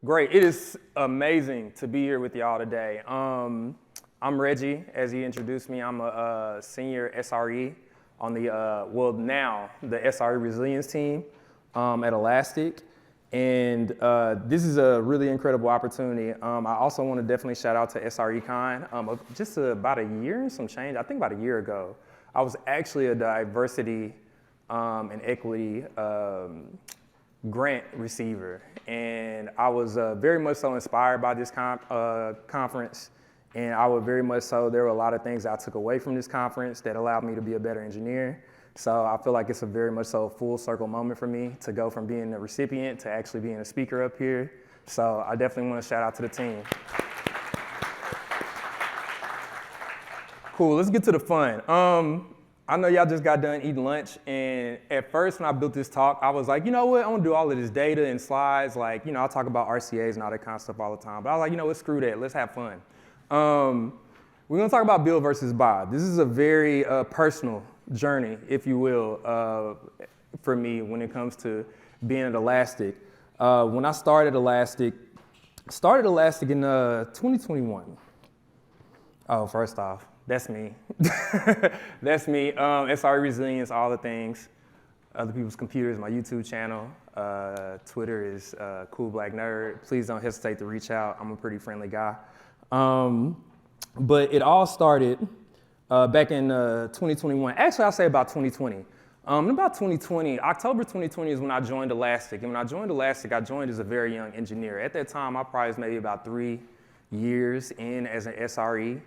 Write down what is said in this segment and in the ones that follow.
Great. It is amazing to be here with y'all today. I'm Reggie, as he introduced me. I'm a senior SRE on the, now the SRE resilience team at Elastic. And this is a really incredible opportunity. I also want to definitely shout out to SREcon. Just about a year and some change, I think about a year ago, I was actually a diversity and equity grant receiver. And I was very much so inspired by this conference. And I would very much so, there were a lot of things I took away from this conference that allowed me to be a better engineer. So I feel like it's a very much so full circle moment for me to go from being a recipient to actually being a speaker up here. So I definitely want to shout out to the team. Cool, let's get to the fun. I know y'all just got done eating lunch, and at first when I built this talk, I was like, you know what, I'm gonna do all of this data and slides, like, you know, I'll talk about RCAs and all that kind of stuff all the time, but I was like, you know what, screw that, let's have fun. We're gonna talk about build versus buy. This is a very personal journey, if you will, for me when it comes to being at Elastic. When I started Elastic in 2021. Oh, first off, that's me. That's me. SRE resilience, all the things. Other people's computers, my YouTube channel. Twitter is Cool Black Nerd. Please don't hesitate to reach out. I'm a pretty friendly guy. But it all started back in 2021. Actually, I'll say about 2020. In about 2020, October 2020 is when I joined Elastic. And when I joined Elastic, I joined as a very young engineer. At that time, I probably was maybe about 3 years in as an SRE.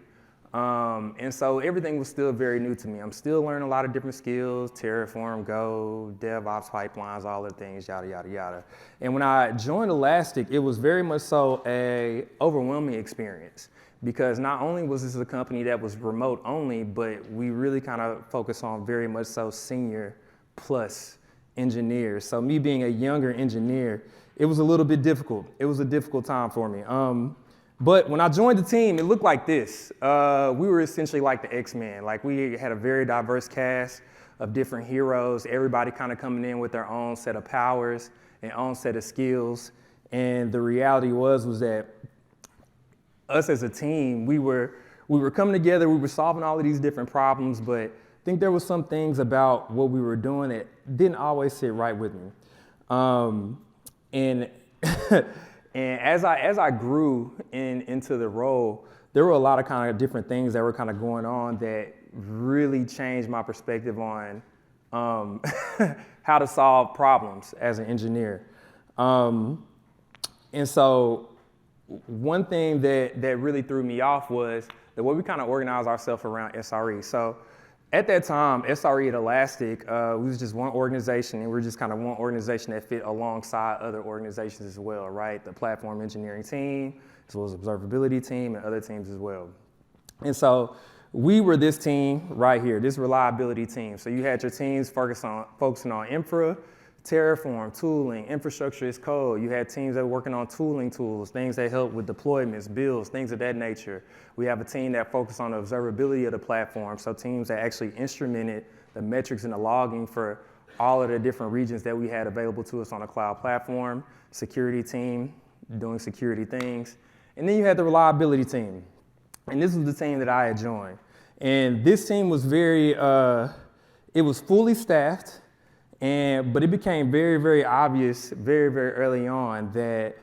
And so everything was still very new to me. I'm still learning a lot of different skills, Terraform, Go, DevOps pipelines, all the things, yada, yada, yada. And when I joined Elastic, it was very much so a overwhelming experience because not only was this a company that was remote only, but we really kind of focused on very much so senior plus engineers. So me being a younger engineer, it was a little bit difficult. It was a difficult time for me. But when I joined the team, it looked like this. We were essentially like the X-Men. Like we had a very diverse cast of different heroes, everybody kind of coming in with their own set of powers and own set of skills. And the reality was that us as a team, we were coming together, we were solving all of these different problems, but I think there was some things about what we were doing that didn't always sit right with me. And as I grew into the role, there were a lot of kind of different things that were kind of going on that really changed my perspective on how to solve problems as an engineer. And so one thing that really threw me off was the way we kind of organized ourselves around SRE. So at that time, SRE at Elastic, we was just one organization, and we were just kind of one organization that fit alongside other organizations as well, right? The platform engineering team, as well as observability team, and other teams as well. And so we were this team right here, this reliability team. So you had your teams focusing on infra, Terraform, tooling, infrastructure as code. You had teams that were working on tooling tools, things that help with deployments, builds, things of that nature. We have a team that focused on the observability of the platform, so teams that actually instrumented the metrics and the logging for all of the different regions that we had available to us on the cloud platform. Security team, doing security things. And then you had the reliability team. And this was the team that I had joined. And this team was it was fully staffed. But it became very, very obvious very, very early on that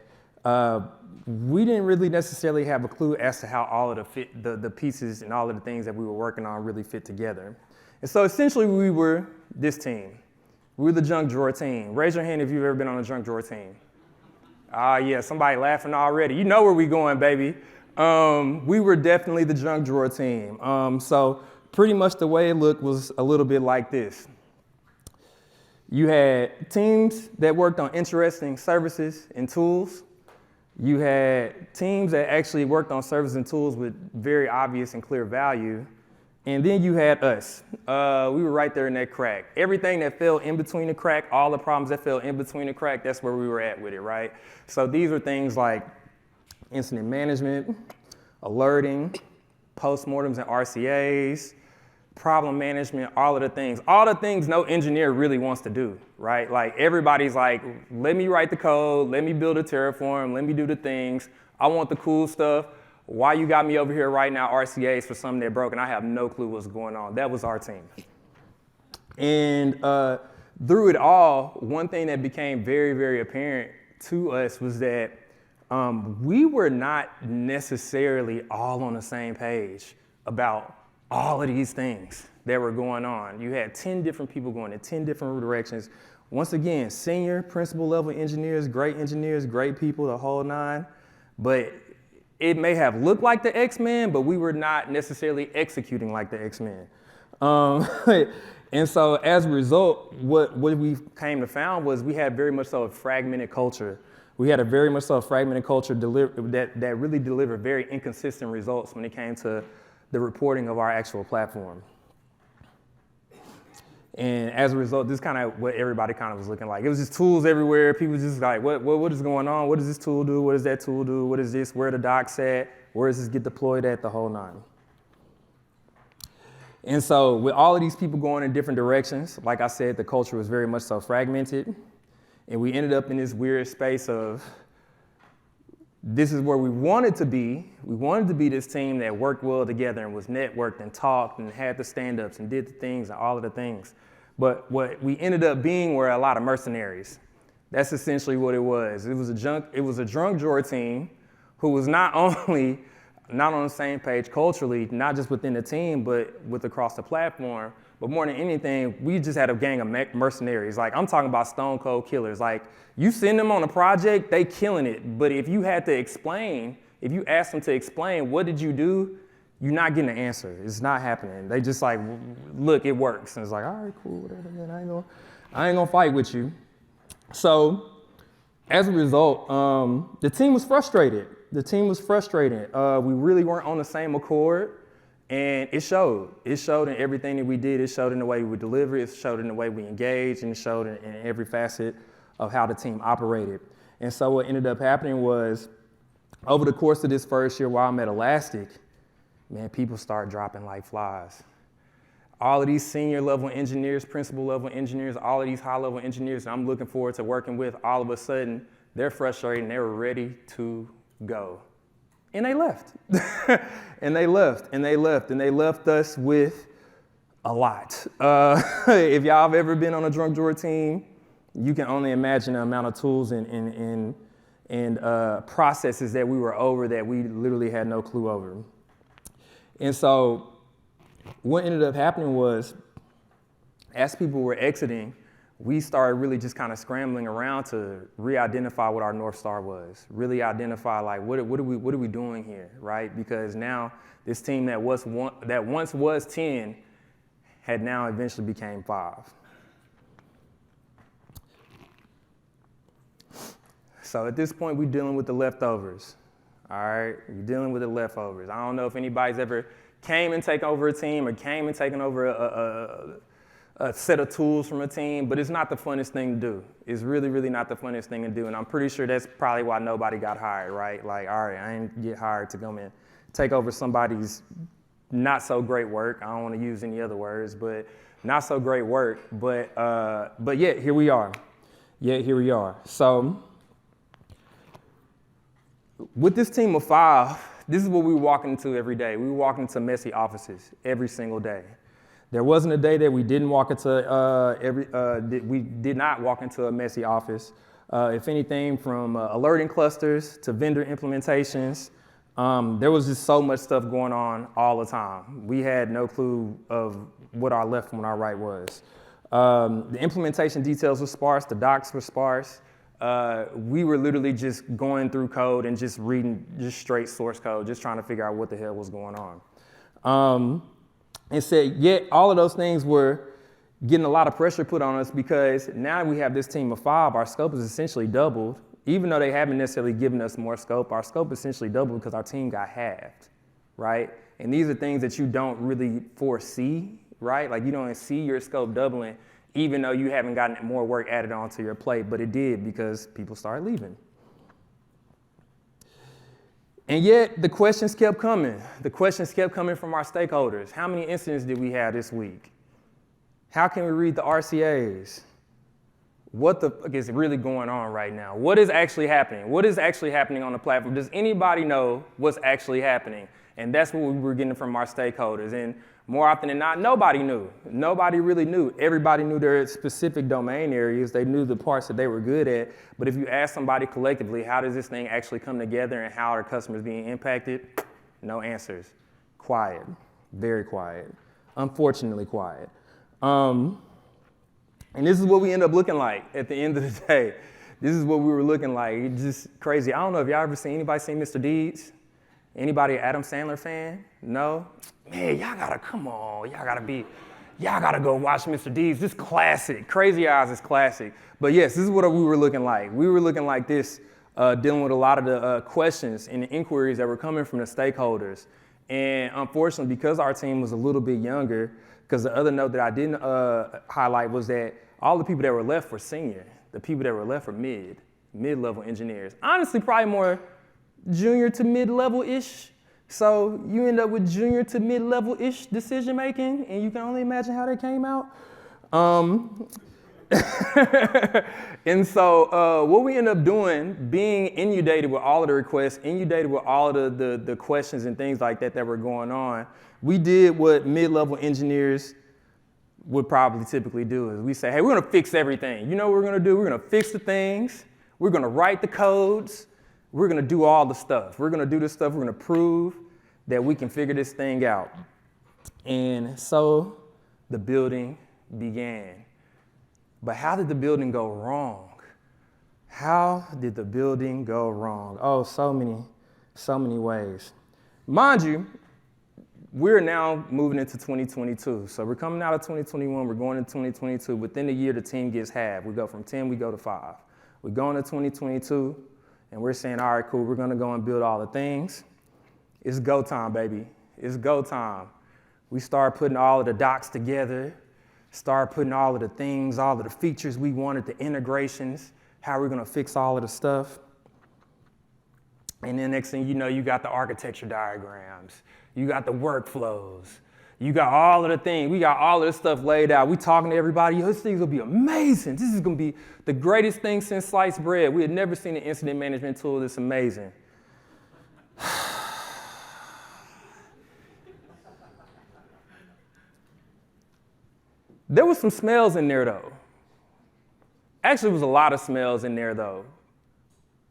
we didn't really necessarily have a clue as to how all of the pieces and all of the things that we were working on really fit together. And so essentially we were this team. We were the junk drawer team. Raise your hand if you've ever been on a junk drawer team. Yeah, somebody laughing already. You know where we going, baby. We were definitely the junk drawer team. So pretty much the way it looked was a little bit like this. You had teams that worked on interesting services and tools. You had teams that actually worked on services and tools with very obvious and clear value. And then you had us. We were right there in that crack. Everything that fell in between the crack, all the problems that fell in between the crack, that's where we were at with it, right? So these are things like incident management, alerting, postmortems and RCAs, problem management, all the things no engineer really wants to do, right? Like everybody's like, let me write the code, let me build a Terraform, let me do the things. I want the cool stuff. Why you got me over here right now, RCAs for something that broke and I have no clue what's going on. That was our team. And through it all, one thing that became very, very apparent to us was that we were not necessarily all on the same page about all of these things that were going on. You had 10 different people going in 10 different directions. Once again, senior, principal level engineers, great people, the whole nine. But it may have looked like the X-Men, but we were not necessarily executing like the X-Men. And so as a result, what we came to found was we had very much so a fragmented culture. We had a very much so a fragmented culture that really delivered very inconsistent results when it came to the reporting of our actual platform. And as a result, this is kind of what everybody kind of was looking like. It was just tools everywhere. People just like, what is going on? What does this tool do? What does that tool do? What is this? Where are the docs at? Where does this get deployed at? The whole nine. And so with all of these people going in different directions, like I said, the culture was very much so fragmented. And we ended up in this weird space of, this is where we wanted to be. We wanted to be this team that worked well together and was networked and talked and had the stand-ups and did the things and all of the things. But what we ended up being were a lot of mercenaries. That's essentially what it was. It was a drunk drawer team who was not only not on the same page culturally, not just within the team, but with across the platform. But more than anything, we just had a gang of mercenaries. Like, I'm talking about stone cold killers. Like, you send them on a project, they killing it. But if you had to explain, if you asked them to explain, what did you do? You're not getting an answer. It's not happening. They just like, look, it works. And it's like, all right, cool, whatever, man. I ain't gonna fight with you. So, as a result, the team was frustrated. We really weren't on the same accord. And it showed. It showed in everything that we did. It showed in the way we delivered. It showed in the way we engaged. And it showed in every facet of how the team operated. And so what ended up happening was, over the course of this first year while I'm at Elastic, man, people start dropping like flies. All of these senior level engineers, principal level engineers, all of these high level engineers that I'm looking forward to working with, all of a sudden, they're frustrated and they were ready to go. And they left. And they left us with a lot. If y'all have ever been on a drunk drawer team, you can only imagine the amount of tools and processes that we were over that we literally had no clue over. And so what ended up happening was, as people were exiting, we started really just kind of scrambling around to re-identify what our North Star was. Really identify like, what are we doing here, right? Because now this team that once was 10 had now eventually became 5. So at this point, we're dealing with the leftovers, all right? We're dealing with the leftovers. I don't know if anybody's ever came and taken over a team or came and taken over a set of tools from a team, but it's not the funnest thing to do. It's really, really not the funnest thing to do, and I'm pretty sure that's probably why nobody got hired, right? Like, all right, I didn't get hired to come in, take over somebody's not so great work. I don't want to use any other words, but not so great work. But yet, here we are. So with this team of 5, this is what we were walking into every day. We were walking into messy offices every single day. There wasn't a day that we didn't walk into we did not walk into a messy office. If anything, from alerting clusters to vendor implementations, there was just so much stuff going on all the time. We had no clue of what our left from our right was. The implementation details were sparse. The docs were sparse. We were literally just going through code and just reading just straight source code, just trying to figure out what the hell was going on. And said, yet all of those things were getting a lot of pressure put on us because now we have this team of 5, our scope is essentially doubled. Even though they haven't necessarily given us more scope, our scope essentially doubled because our team got halved, right? And these are things that you don't really foresee, right? Like you don't see your scope doubling, even though you haven't gotten more work added onto your plate, but it did because people started leaving. And yet the questions kept coming. The questions kept coming from our stakeholders. How many incidents did we have this week? How can we read the RCAs? What the fuck is really going on right now? What is actually happening? What is actually happening on the platform? Does anybody know what's actually happening? And that's what we were getting from our stakeholders. And more often than not, nobody knew. Nobody really knew. Everybody knew their specific domain areas. They knew the parts that they were good at. But if you ask somebody collectively, how does this thing actually come together and how are customers being impacted? No answers. Quiet. Very quiet. Unfortunately quiet. And this is what we end up looking like at the end of the day. This is what we were looking like. It's just crazy. I don't know if y'all ever seen anybody seen Mr. Deeds? Anybody an Adam Sandler fan? No? Man, y'all gotta go watch Mr. Deeds. This classic. Crazy Eyes is classic. But yes, this is what we were looking like. We were looking like this, dealing with a lot of the questions and the inquiries that were coming from the stakeholders. And unfortunately, because our team was a little bit younger, because the other note that I didn't highlight was that all the people that were left were senior. The people that were left were mid-level engineers. Honestly, probably more junior to mid-level-ish. So you end up with junior to mid-level-ish decision making, and you can only imagine how that came out. And so what we end up doing, being inundated with all of the requests, inundated with all of the questions and things like that were going on, we did what mid-level engineers would probably typically do is we say, hey, we're gonna fix everything. You know what we're gonna do? We're gonna fix the things. We're gonna write the codes. We're gonna do all the stuff. We're gonna do this stuff. We're gonna prove that we can figure this thing out. And so the building began. But how did the building go wrong? How did the building go wrong? Oh, so many ways. Mind you, we're now moving into 2022. So we're coming out of 2021, we're going into 2022. Within a year, the team gets halved. We go from 10, we go to 5. We go into 2022, and we're saying, all right, cool, we're gonna go and build all the things. It's go time, baby. It's go time. We start putting all of the docs together, start putting all of the things, all of the features we wanted, the integrations, how we're gonna fix all of the stuff. And then next thing you know, you got the architecture diagrams, you got the workflows, you got all of the things, we got all of this stuff laid out. We talking to everybody, yo, this thing's gonna be amazing. This is gonna be the greatest thing since sliced bread. We had never seen an incident management tool that's amazing. There was some smells in there though. Actually, there was a lot of smells in there though.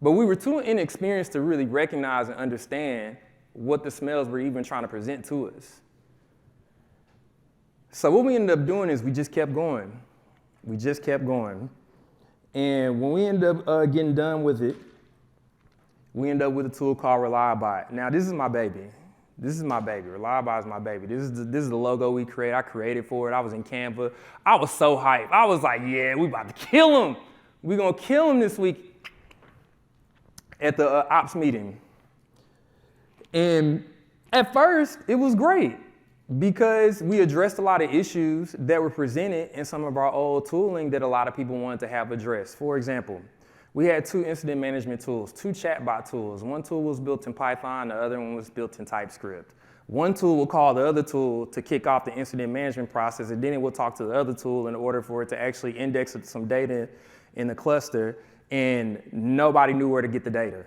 But we were too inexperienced to really recognize and understand what the smells were even trying to present to us. So what we ended up doing is we just kept going. We just kept going. And when we ended up getting done with it, we ended up with a tool called ReliabBot. Now this is my baby. This is my baby. ReliabBot is my baby. This is the logo we created. I created for it. I was in Canva. I was so hyped. I was like, yeah, we about to kill him. We're gonna kill him this week at the ops meeting. And at first, it was great because we addressed a lot of issues that were presented in some of our old tooling that a lot of people wanted to have addressed. For example, we had 2 incident management tools, 2 chatbot tools. One tool was built in Python, the other one was built in TypeScript. One tool will call the other tool to kick off the incident management process, and then it will talk to the other tool in order for it to actually index some data in the cluster, and nobody knew where to get the data.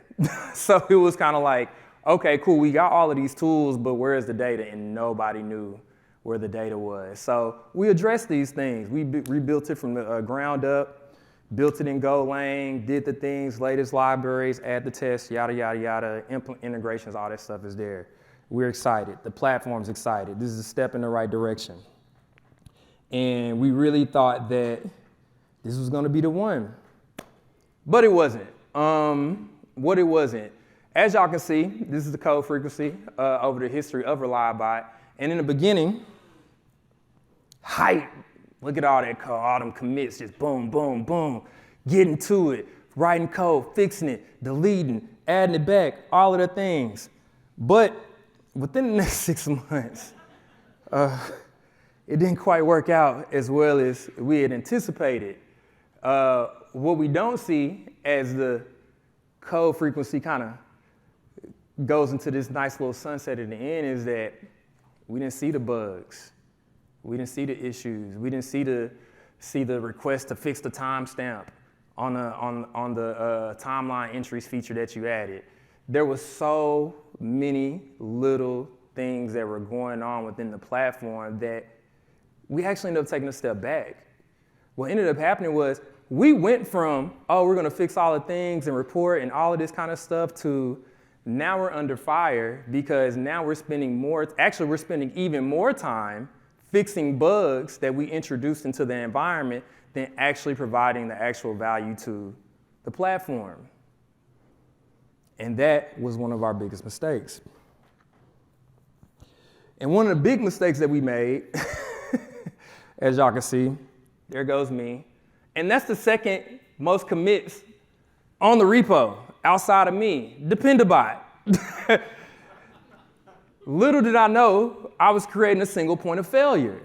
So it was kind of like, okay, cool, we got all of these tools, but where is the data? And nobody knew where the data was. So we addressed these things. We rebuilt it from the ground up, built it in Golang, did the things, latest libraries, add the tests, yada, yada, yada, integrations, all that stuff is there. We're excited. The platform's excited. This is a step in the right direction. And we really thought that this was gonna be the one. But it wasn't. What it wasn't. As y'all can see, this is the code frequency over the history of ReliabBot. And in the beginning, hype. Look at all that code, all them commits, just boom, boom, boom. Getting to it, writing code, fixing it, deleting, adding it back, all of the things. But within the next 6 months, it didn't quite work out as well as we had anticipated. What we don't see as the code frequency kind of goes into this nice little sunset at the end is that we didn't see the bugs. We didn't see the issues. We didn't see the request to fix the timestamp on the timeline entries feature that you added. There was so many little things that were going on within the platform that we actually ended up taking a step back. What ended up happening was we went from, oh, we're gonna fix all the things and report and all of this kind of stuff to now we're under fire because now we're spending even more time fixing bugs that we introduced into the environment than actually providing the actual value to the platform. And that was one of our biggest mistakes. And one of the big mistakes that we made, as y'all can see, there goes me. And that's the second most commits on the repo outside of me, Dependabot. Little did I know I was creating a single point of failure.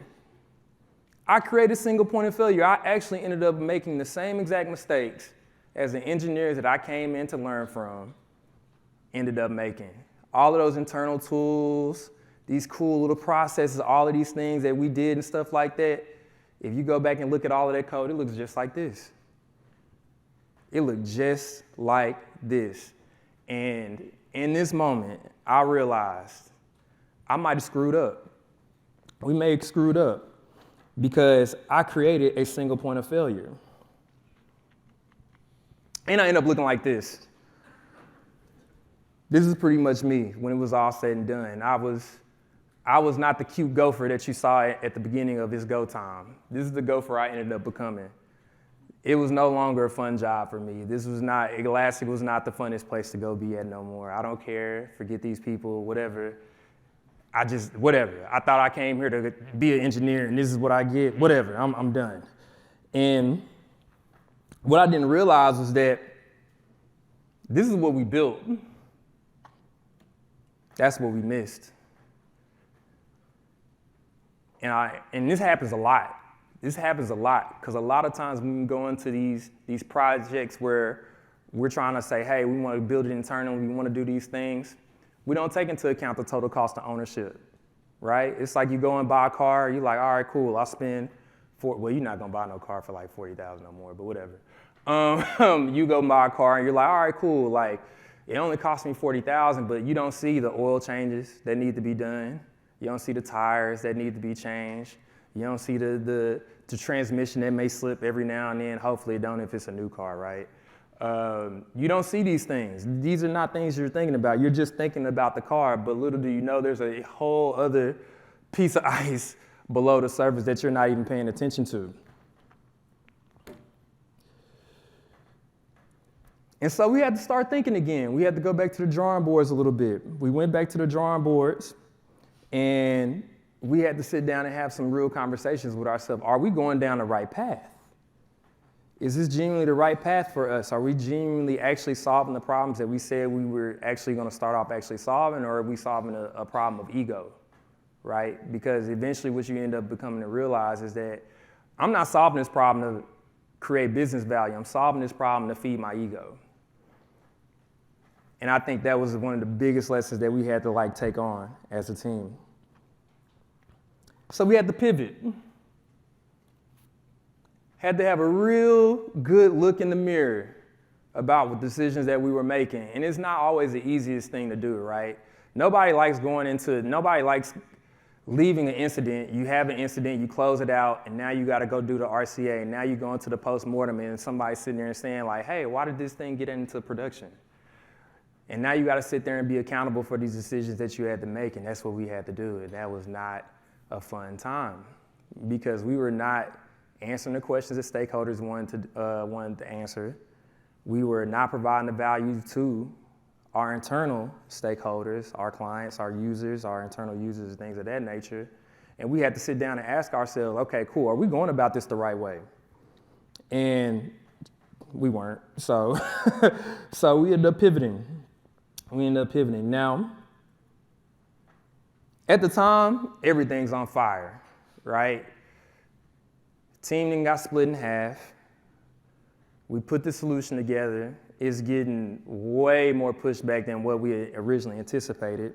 I created a single point of failure. I actually ended up making the same exact mistakes as the engineers that I came in to learn from ended up making. All of those internal tools, these cool little processes, all of these things that we did and stuff like that, if you go back and look at all of that code, it looks just like this. It looked just like this. And in this moment, I realized I might have screwed up. We may have screwed up because I created a single point of failure. And I ended up looking like this. This is pretty much me when it was all said and done. I was not the cute gopher that you saw at the beginning of his go time. This is the gopher I ended up becoming. It was no longer a fun job for me. Elastic was not the funnest place to go be at no more. I don't care, forget these people, whatever. Whatever. I thought I came here to be an engineer and this is what I get, whatever, I'm done. And what I didn't realize was that this is what we built. That's what we missed. And this happens a lot. This happens a lot because a lot of times when we go into these projects where we're trying to say, hey, we want to build it internally, we want to do these things, we don't take into account the total cost of ownership, right? It's like you go and buy a car, you're like, all right, cool, I'll spend well, you're not gonna buy no car for like 40,000 no more, but whatever. You go buy a car and you're like, all right, cool, like it only cost me 40,000, but you don't see the oil changes that need to be done. You don't see the tires that need to be changed. You don't see the transmission that may slip every now and then. Hopefully it don't if it's a new car, right? You don't see these things. These are not things you're thinking about. You're just thinking about the car, but little do you know there's a whole other piece of ice below the surface that you're not even paying attention to. And so we had to start thinking again. We had to go back to the drawing boards a little bit. We went back to the drawing boards and we had to sit down and have some real conversations with ourselves. Are we going down the right path? Is this genuinely the right path for us? Are we genuinely actually solving the problems that we said we were actually going to start off actually solving, or are we solving a problem of ego, right? Because eventually what you end up becoming to realize is that I'm not solving this problem to create business value. I'm solving this problem to feed my ego. And I think that was one of the biggest lessons that we had to take on as a team. So we had to pivot. Had to have a real good look in the mirror about what decisions that we were making. And it's not always the easiest thing to do, right? Nobody likes leaving an incident. You have an incident, you close it out, and now you got to go do the RCA. And now you go into the post-mortem and somebody's sitting there and saying hey, why did this thing get into production? And now you got to sit there and be accountable for these decisions that you had to make, and that's what we had to do. And that was not a fun time because we were not answering the questions that stakeholders wanted to answer. We were not providing the value to our internal stakeholders, our clients, our users, our internal users, things of that nature. And we had to sit down and ask ourselves, okay, cool, are we going about this the right way? And we weren't. So we ended up pivoting. Now, at the time, everything's on fire, right? Team then got split in half. We put the solution together, is getting way more pushback than what we had originally anticipated.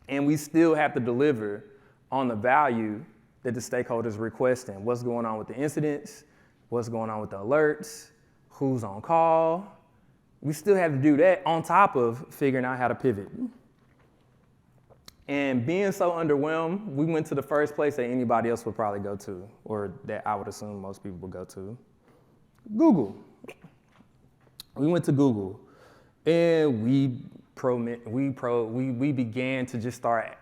And we still have to deliver on the value that the stakeholders are requesting. What's going on with the incidents? What's going on with the alerts? Who's on call? We still have to do that on top of figuring out how to pivot. And being so underwhelmed, we went to the first place that anybody else would probably go to, or that I would assume most people would go to, Google. We went to Google, and we began to just start,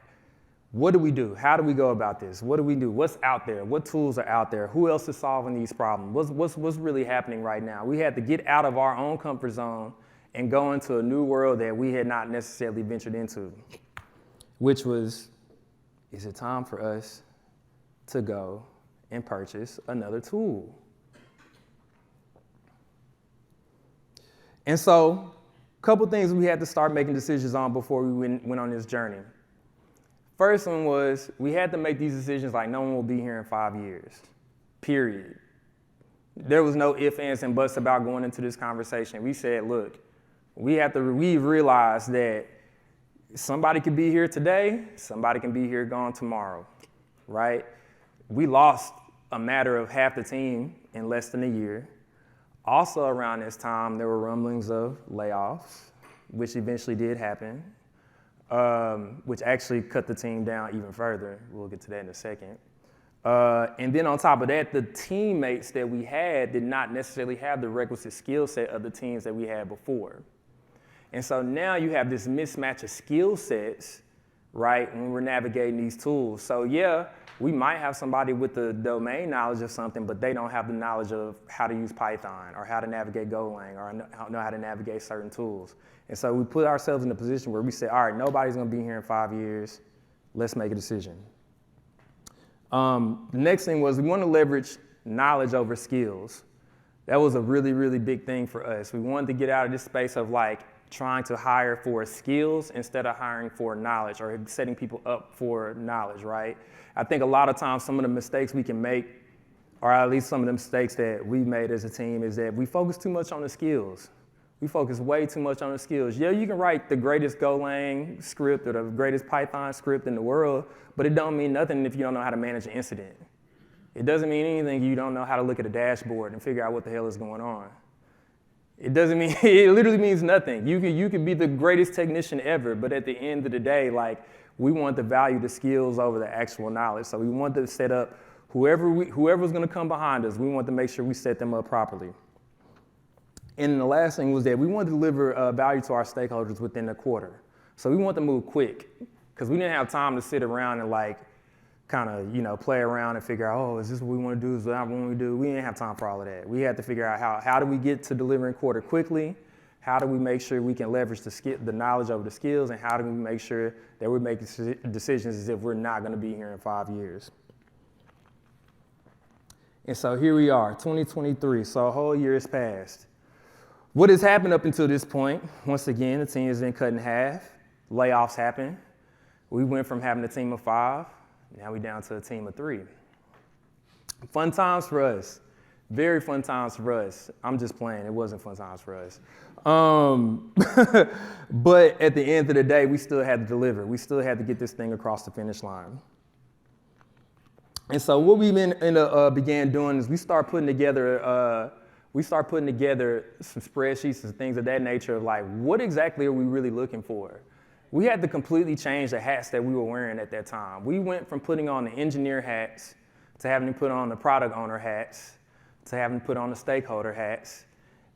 what do we do? How do we go about this? What do we do? What's out there? What tools are out there? Who else is solving these problems? What's really happening right now? We had to get out of our own comfort zone and go into a new world that we had not necessarily ventured into, which was, is it time for us to go and purchase another tool? And so, a couple things we had to start making decisions on before we went on this journey. First one was, we had to make these decisions like no one will be here in 5 years, period. There was no ifs, ands, and buts about going into this conversation. We said, look, we realized that somebody could be here today, somebody can be here gone tomorrow, right? We lost a matter of half the team in less than a year. Also around this time, there were rumblings of layoffs, which eventually did happen, which actually cut the team down even further. We'll get to that in a second. And then on top of that, the teammates that we had did not necessarily have the requisite skill set of the teams that we had before. And so now you have this mismatch of skill sets, right, when we're navigating these tools. So yeah, we might have somebody with the domain knowledge of something, but they don't have the knowledge of how to use Python or how to navigate Golang or know how to navigate certain tools. And so we put ourselves in a position where we say, all right, nobody's gonna be here in 5 years. Let's make a decision. The next thing was we want to leverage knowledge over skills. That was a really, really big thing for us. We wanted to get out of this space of like trying to hire for skills instead of hiring for knowledge or setting people up for knowledge, right? I think a lot of times some of the mistakes we can make, or at least some of the mistakes that we made as a team, is that we focus too much on the skills. We focus way too much on the skills. Yeah, you can write the greatest Golang script or the greatest Python script in the world, but it don't mean nothing if you don't know how to manage an incident. It doesn't mean anything if you don't know how to look at a dashboard and figure out what the hell is going on. It doesn't mean, it literally means nothing. You could be the greatest technician ever, but at the end of the day, like, we want to value the skills over the actual knowledge. So we want to set up whoever's gonna come behind us, we want to make sure we set them up properly. And the last thing was that we wanted to deliver value to our stakeholders within a quarter. So we want to move quick, because we didn't have time to sit around and like, kind of, play around and figure out, oh, is this what we want to do? Is that what we do? We didn't have time for all of that. We had to figure out how do we get to delivering quarter quickly? How do we make sure we can leverage the knowledge over the skills? And how do we make sure that we're making decisions as if we're not going to be here in 5 years? And so here we are, 2023. So a whole year has passed. What has happened up until this point? Once again, the team has been cut in half. Layoffs happened. We went from having a team of 5. Now we're down to a team of 3. Fun times for us. Very fun times for us. I'm just playing. It wasn't fun times for us. But at the end of the day, we still had to deliver. We still had to get this thing across the finish line. And so what we began doing is we start putting together some spreadsheets and things of that nature of like, what exactly are we really looking for? We had to completely change the hats that we were wearing at that time. We went from putting on the engineer hats to having to put on the product owner hats to having to put on the stakeholder hats.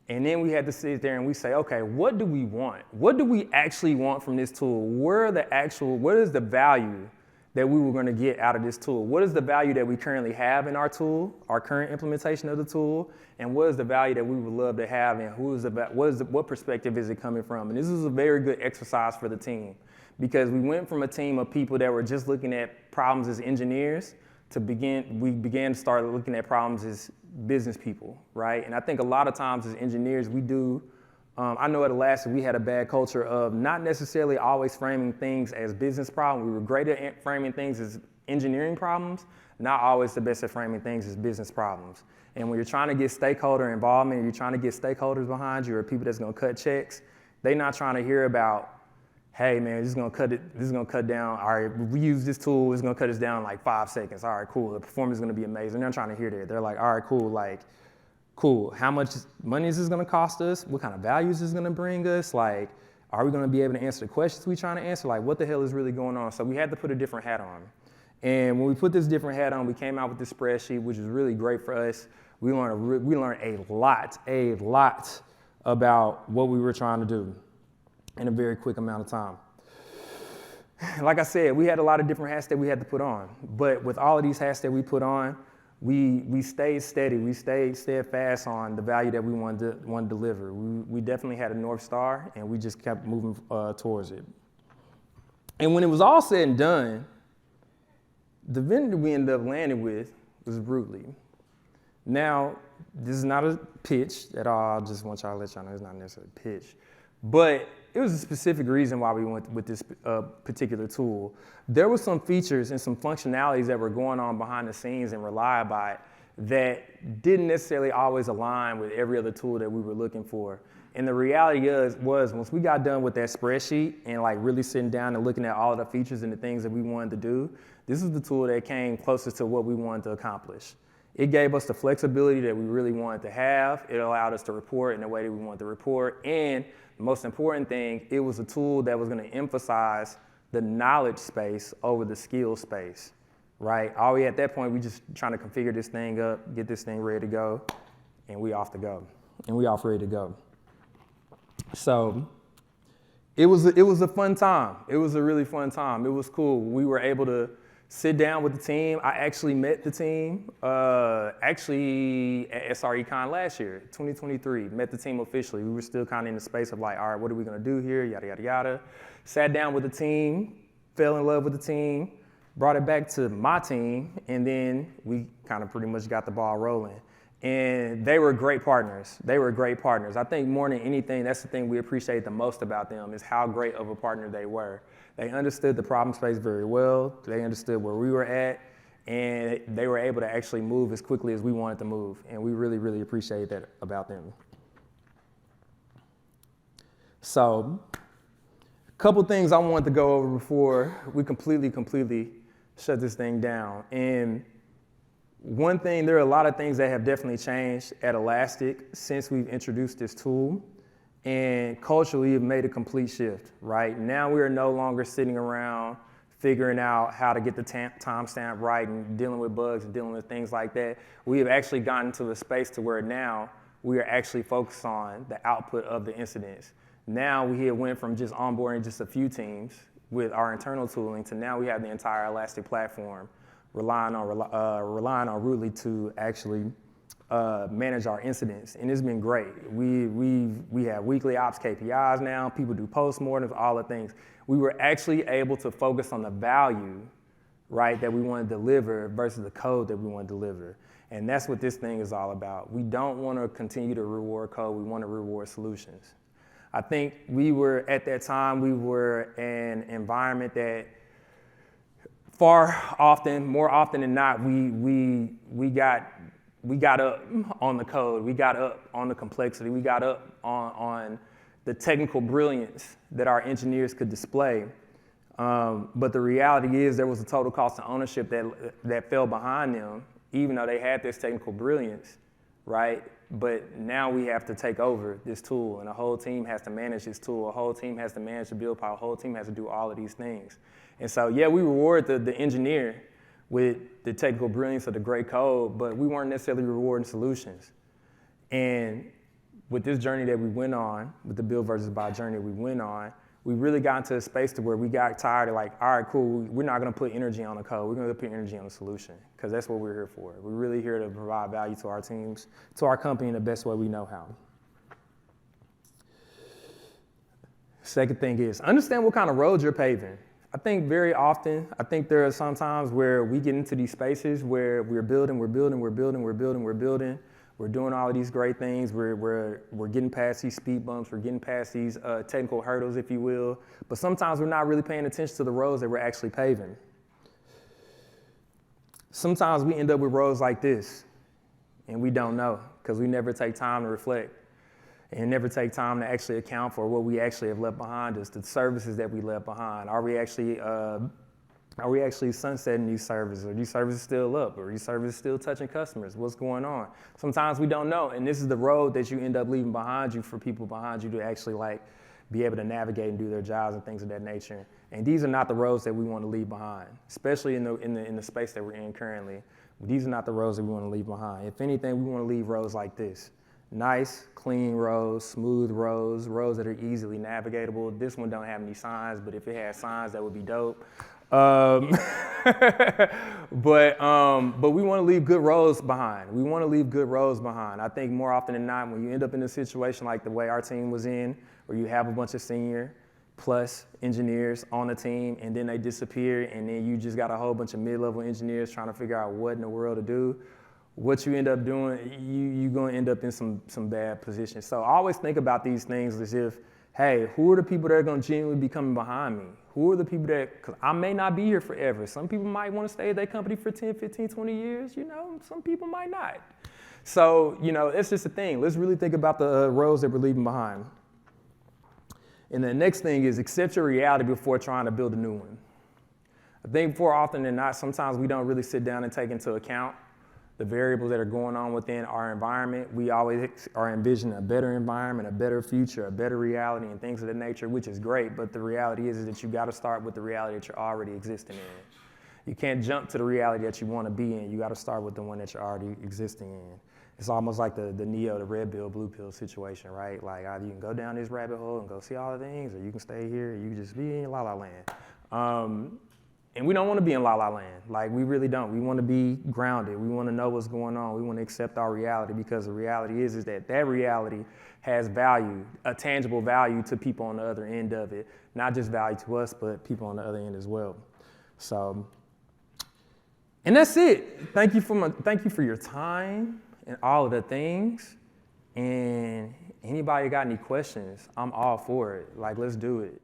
And then we had to sit there and we say, okay, what do we want? What do we actually want from this tool? What is the value that we were going to get out of this tool? What is the value that we currently have in our tool, our current implementation of the tool? And what is the value that we would love to have, and what perspective is it coming from? And this was a very good exercise for the team, because we went from a team of people that were just looking at problems as engineers we began to start looking at problems as business people, right? And I think a lot of times as engineers, we do, I know at Elastic we had a bad culture of not necessarily always framing things as business problems. We were great at framing things as engineering problems, not always the best at framing things as business problems. And when you're trying to get stakeholder involvement, you're trying to get stakeholders behind you or people that's gonna cut checks, they're not trying to hear about, hey man, this is gonna cut down, all right, we use this tool, it's gonna cut us down like 5 seconds. All right, cool, the performance is gonna be amazing. They're not trying to hear that. They're like, all right, cool, how much money is this gonna cost us? What kind of values is this gonna bring us? Like, are we gonna be able to answer the questions we're trying to answer? Like, what the hell is really going on? So we had to put a different hat on. And when we put this different hat on, we came out with this spreadsheet, which was really great for us. We learned a lot about what we were trying to do in a very quick amount of time. Like I said, we had a lot of different hats that we had to put on. But with all of these hats that we put on, we stayed steady. We stayed steadfast on the value that we wanted to deliver. We definitely had a North Star, and we just kept moving towards it. And when it was all said and done, the vendor we ended up landing with was Brutally. Now, this is not a pitch at all. I just want y'all to let y'all know it's not necessarily a pitch. But it was a specific reason why we went with this particular tool. There were some features and some functionalities that were going on behind the scenes in Reliabot that didn't necessarily always align with every other tool that we were looking for. And the reality was once we got done with that spreadsheet and like really sitting down and looking at all of the features and the things that we wanted to do, this is the tool that came closest to what we wanted to accomplish. It gave us the flexibility that we really wanted to have. It allowed us to report in the way that we wanted to report. And the most important thing, it was a tool that was going to emphasize the knowledge space over the skill space, right? At that point, we just trying to configure this thing up, get this thing ready to go, and we off to go. And we off ready to go. So it was a fun time. It was a really fun time. It was cool. We were able to sit down with the team. I actually met the team at SREcon last year, 2023. Met the team officially. We were still kind of in the space of like, all right, what are we gonna do here? Yada, yada, yada. Sat down with the team, fell in love with the team, brought it back to my team, and then we kind of pretty much got the ball rolling. And they were great partners. I think more than anything, that's the thing we appreciate the most about them is how great of a partner they were. They understood the problem space very well. They understood where we were at, and they were able to actually move as quickly as we wanted to move. And we really, really appreciate that about them. So, a couple things I wanted to go over before we completely shut this thing down. And one thing, there are a lot of things that have definitely changed at Elastic since we've introduced this tool. And culturally, it made a complete shift, right? Now we are no longer sitting around figuring out how to get the timestamp right and dealing with bugs and dealing with things like that. We have actually gotten to the space to where now we are actually focused on the output of the incidents. Now we have went from just onboarding just a few teams with our internal tooling to now we have the entire Elastic platform relying on Rootly to actually manage our incidents, and it's been great. We have weekly ops KPIs now. People do postmortems, all the things. We were actually able to focus on the value, right, that we want to deliver versus the code that we want to deliver, and that's what this thing is all about. We don't want to continue to reward code. We want to reward solutions. I think at that time, we were in an environment that more often than not, we got up on the code, we got up on the complexity, we got up on the technical brilliance that our engineers could display. But the reality is there was a total cost of ownership that fell behind them, even though they had this technical brilliance, right? But now we have to take over this tool, and a whole team has to manage this tool. A whole team has to manage the build pile. A whole team has to do all of these things. And so, yeah, we reward the engineer with the technical brilliance of the great code, but we weren't necessarily rewarding solutions. And with this journey that we went on, with the build versus buy journey we went on, we really got into a space to where we got tired of like, all right, cool, we're not gonna put energy on the code, we're gonna put energy on the solution, because that's what we're here for. We're really here to provide value to our teams, to our company in the best way we know how. Second thing is, understand what kind of roads you're paving. I think very often, there are some times where we get into these spaces where we're building, we're doing all of these great things, we're getting past these speed bumps, we're getting past these technical hurdles, if you will, but sometimes we're not really paying attention to the roads that we're actually paving. Sometimes we end up with roles like this, and we don't know because we never take time to reflect and never take time to actually account for what we actually have left behind us, the services that we left behind. Are we actually sunsetting these services? Are these services still up? Are these services still touching customers? What's going on? Sometimes we don't know, and this is the road that you end up leaving behind you for people behind you to actually like be able to navigate and do their jobs and things of that nature. And these are not the roads that we want to leave behind, especially in the space that we're in currently. These are not the roads that we want to leave behind. If anything, we want to leave roads like this. Nice, clean roads, smooth roads, roads that are easily navigatable. This one don't have any signs, but if it had signs, that would be dope. But we want to leave good roads behind. We want to leave good roads behind. I think more often than not, when you end up in a situation like the way our team was in, where you have a bunch of senior plus engineers on the team, and then they disappear, and then you just got a whole bunch of mid-level engineers trying to figure out what in the world to do, what you end up doing, you're going to end up in some bad positions. So I always think about these things as if, hey, who are the people that are going to genuinely be coming behind me? Who are the people that, because I may not be here forever. Some people might want to stay at their company for 10, 15, 20 years, some people might not. So, it's just a thing. Let's really think about the roads that we're leaving behind. And the next thing is accept your reality before trying to build a new one. I think more often than not, sometimes we don't really sit down and take into account the variables that are going on within our environment. We always are envisioning a better environment, a better future, a better reality, and things of that nature, which is great. But the reality is that you got to start with the reality that you're already existing in. You can't jump to the reality that you want to be in. You got to start with the one that you're already existing in. It's almost like the Neo, the red pill, blue pill situation, right? Like either you can go down this rabbit hole and go see all the things, or you can stay here and you can just be in la la land. And we don't want to be in la la land. Like, we really don't. We want to be grounded. We want to know what's going on. We want to accept our reality, because the reality is that reality has value, a tangible value to people on the other end of it. Not just value to us, but people on the other end as well. So, and that's it. Thank you for your time and all of the things. And anybody got any questions, I'm all for it. Like, let's do it.